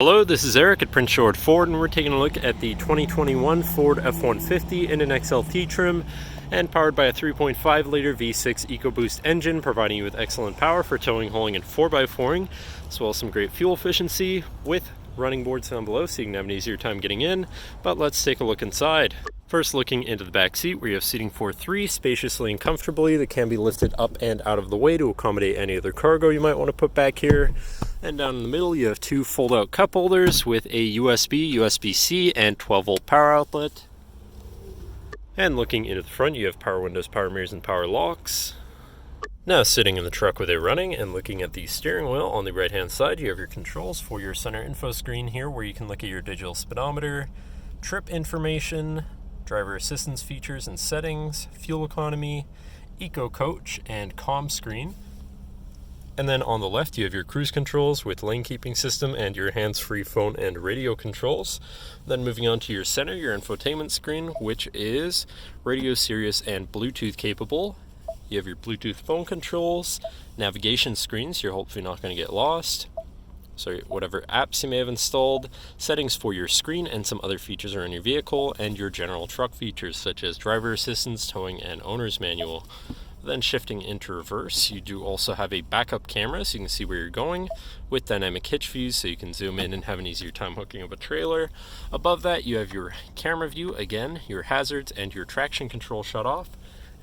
Hello, this is Eric at Prince George Ford, and we're taking a look at the 2021 Ford F-150 in an XLT trim and powered by a 3.5-liter V6 EcoBoost engine, providing you with excellent power for towing, hauling, and 4x4ing, as well as some great fuel efficiency with running boards down below so you can have an easier time getting in. But let's take a look inside. First, looking into the back seat, where you have seating for three spaciously and comfortably that can be lifted up and out of the way to accommodate any other cargo you might want to put back here. And down in the middle, you have two fold-out cup holders with a USB, USB-C, and 12-volt power outlet. And looking into the front, you have power windows, power mirrors, and power locks. Now, sitting in the truck with it running and looking at the steering wheel, on the right-hand side, you have your controls for your center info screen here, where you can look at your digital speedometer, trip information, driver assistance features and settings, fuel economy, eco coach, and comm screen. And then on the left, you have your cruise controls with lane keeping system and your hands-free phone and radio controls. Then moving on to your center, your infotainment screen, which is radio, Sirius, and Bluetooth capable. You have your Bluetooth phone controls, navigation screens, you're hopefully not going to get lost. So whatever apps you may have installed, settings for your screen, and some other features are in your vehicle, and your general truck features such as driver assistance, towing, and owner's manual. Then shifting into reverse, you do also have a backup camera so you can see where you're going, with dynamic hitch views so you can zoom in and have an easier time hooking up a trailer. Above that, you have your camera view, again, your hazards, and your traction control shut off.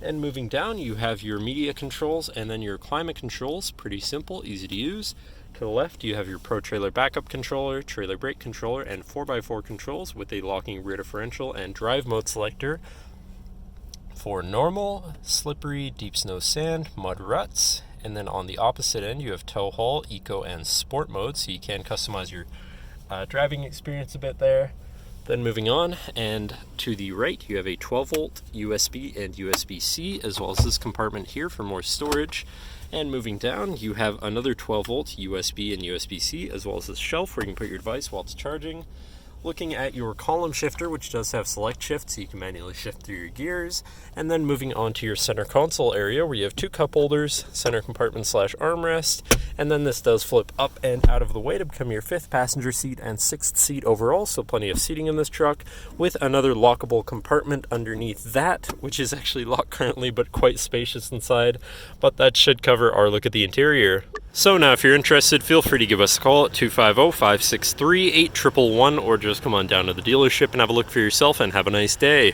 And moving down, you have your media controls and then your climate controls, pretty simple, easy to use. To the left, you have your Pro Trailer Backup Controller, Trailer Brake Controller, and 4x4 controls with a locking rear differential and drive mode selector for normal, slippery, deep snow, sand, mud, ruts. And then on the opposite end, you have tow, haul, eco, and sport mode, so you can customize your driving experience a bit there. Then moving on, and to the right, you have a 12-volt USB and USB-C, as well as this compartment here for more storage. And moving down, you have another 12-volt USB and USB-C, as well as this shelf where you can put your device while it's charging. Looking at your column shifter, which does have select shift, so you can manually shift through your gears. And then moving on to your center console area, where you have two cup holders, center compartment / armrest. And then this does flip up and out of the way to become your fifth passenger seat and sixth seat overall, so plenty of seating in this truck, with another lockable compartment underneath that, which is actually locked currently, but quite spacious inside. But that should cover our look at the interior. So now, if you're interested, feel free to give us a call at 250-563-8111, or just come on down to the dealership and have a look for yourself, and have a nice day.